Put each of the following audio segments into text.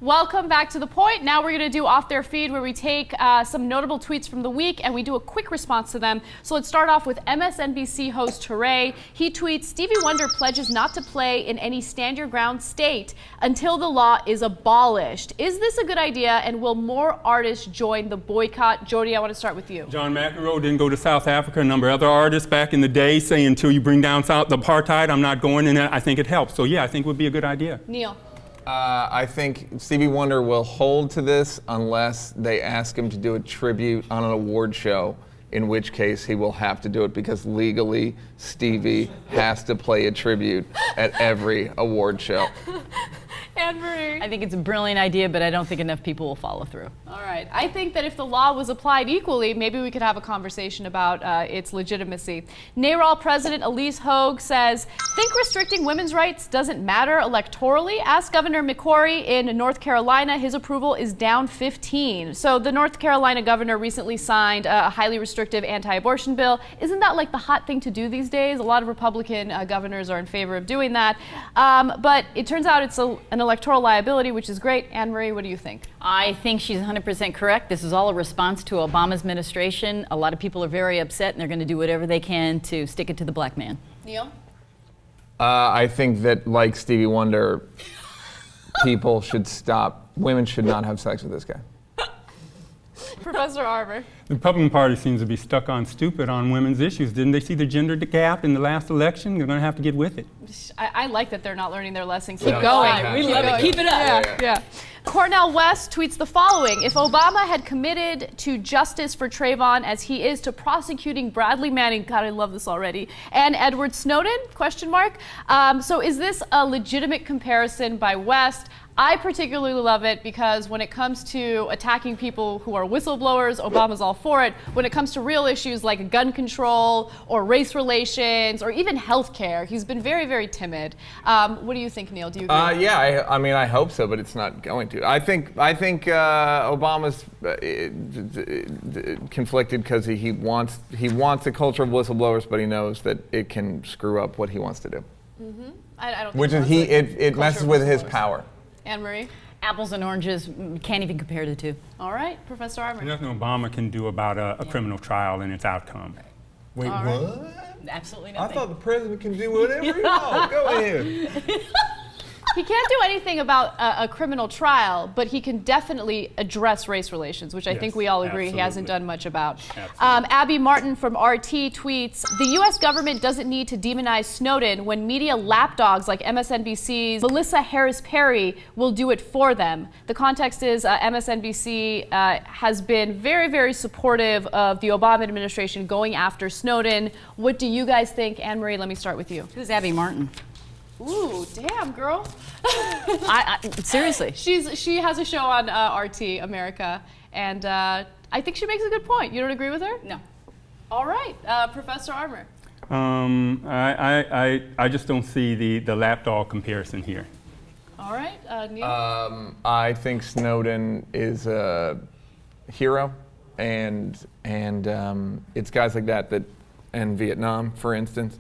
Welcome back to The Point. Now we're going to do Off Their Feed, where we take some notable tweets from the week and we do a quick response to them. So let's start off with MSNBC host Toure. He tweets, Stevie Wonder pledges not to play in any stand-your-ground state until the law is abolished. Is this a good idea, and will more artists join the boycott? Jody, I want to start with you. John McEnroe didn't go to South Africa. A number of other artists back in the day say, until you bring down the apartheid, I'm not going, and I think it helps. So yeah, I think it would be a good idea. Neal. I think Stevie Wonder will hold to this unless they ask him to do a tribute on an award show, in which case he will have to do it because legally Stevie has to play a tribute at every award show. Anne-Marie. I think it's a brilliant idea, but I don't think enough people will follow through. All right. I think that if the law was applied equally, maybe we could have a conversation about its legitimacy. NARAL President Ilyse Hogue says, think restricting women's rights doesn't matter electorally? Ask Governor McCrory in North Carolina. His approval is down 15. So the North Carolina governor recently signed a highly restrictive anti-abortion bill. Isn't that like the hot thing to do these days? A lot of Republican governors are in favor of doing that. But it turns out it's an electoral liability, which is great. Anne-Marie, what do you think? I think she's 100% correct. This is all a response to Obama's administration. A lot of people are very upset, and they're going to do whatever they can to stick it to the black man. Neal? I think that, like Stevie Wonder, people should stop. Women should not have sex with this guy. Professor Armour. The Republican Party seems to be stuck on stupid on women's issues. Didn't they see the gender gap in the last election? They're going to have to get with it. I like that they're not learning their lesson. Keep Yeah. going. We love it. Keep it up. Yeah. Cornel West tweets the following. If Obama had committed to justice for Trayvon as he is to prosecuting Bradley Manning, God, I love this already, and Edward Snowden, question mark. So is this a legitimate comparison by West? I particularly love it because when it comes to attacking people who are whistleblowers, Obama's all for it. When it comes to real issues like gun control or race relations or even health care, he's been very, very timid. What do you think, Neal? Do you agree? Yeah, I mean, I hope so, but it's not going to. I think Obama's conflicted because he wants a culture of whistleblowers, but he knows that it can screw up what he wants to do. Mm-hmm. I don't think Which is it messes with his power. Anne-Marie? Apples and oranges, can't even compare the two. All right, Professor Armour. There's nothing Obama can do about a criminal trial and its outcome. Wait, All what? right. Absolutely I nothing. thought the president can do whatever he wants. Go ahead. He can't do anything about a criminal trial, but he can definitely address race relations, which I think we all agree he hasn't done much about. Abby Martin from RT tweets, the U.S. government doesn't need to demonize Snowden when media lapdogs like MSNBC's Melissa Harris Perry will do it for them. The context is MSNBC has been very, very supportive of the Obama administration going after Snowden. What do you guys think? Anne-Marie, let me start with you. Who's Abby Martin? Ooh, damn, girl. Seriously. She has a show on RT America, and I think she makes a good point. You don't agree with her? No. All right, Professor Armour. I just don't see the lapdog comparison here. All right, Neal. I think Snowden is a hero, and it's guys like that in Vietnam, for instance.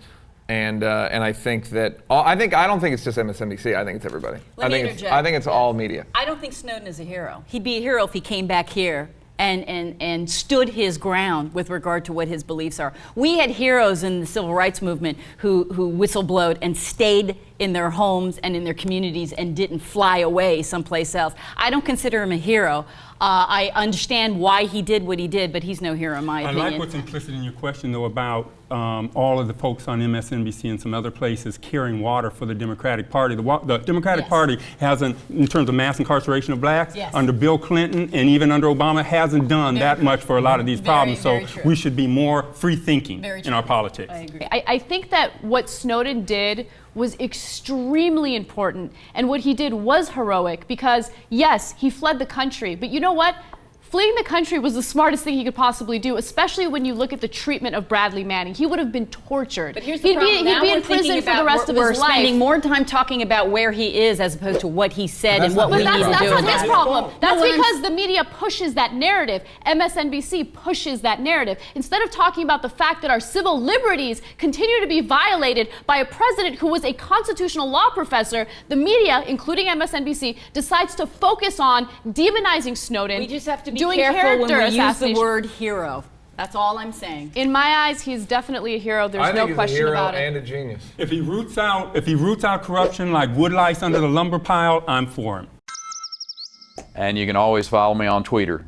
And I think that I don't think it's just MSNBC. I think it's everybody. I think it's all media. I don't think Snowden is a hero. He'd be a hero if he came back here and stood his ground with regard to what his beliefs are. We had heroes in the civil rights movement who whistleblowed and stayed in their homes and in their communities and didn't fly away someplace else. I don't consider him a hero. I understand why he did what he did, but he's no hero in my opinion. I like what's implicit in your question, though, about all of the folks on MSNBC and some other places carrying water for the Democratic Party. The Democratic Party hasn't, in terms of mass incarceration of blacks, under Bill Clinton and even under Obama, hasn't done that much for a lot of these problems. So we should be more free-thinking in our politics. I agree. I think that what Snowden did was extremely important, and what he did was heroic because, yes, he fled the country, but you know what? fleeing the country was the smartest thing he could possibly do, especially when you look at the treatment of Bradley Manning. He would have been tortured. But here's the problem. He'd be in prison for the rest of his life. We're spending more time talking about where he is as opposed to what he said and what we need to do. That's not his problem. That's No, because the media pushes that narrative. MSNBC pushes that narrative. Instead of talking about the fact that our civil liberties continue to be violated by a president who was a constitutional law professor, the media, including MSNBC, decides to focus on demonizing Snowden. We just have to be doing careful when we use the assassination. word hero. That's all I'm saying. In my eyes, he's definitely a hero. There's no question about it. I think he's a hero and a genius. If he roots out corruption like woodlice under the lumber pile, I'm for him. And you can always follow me on Twitter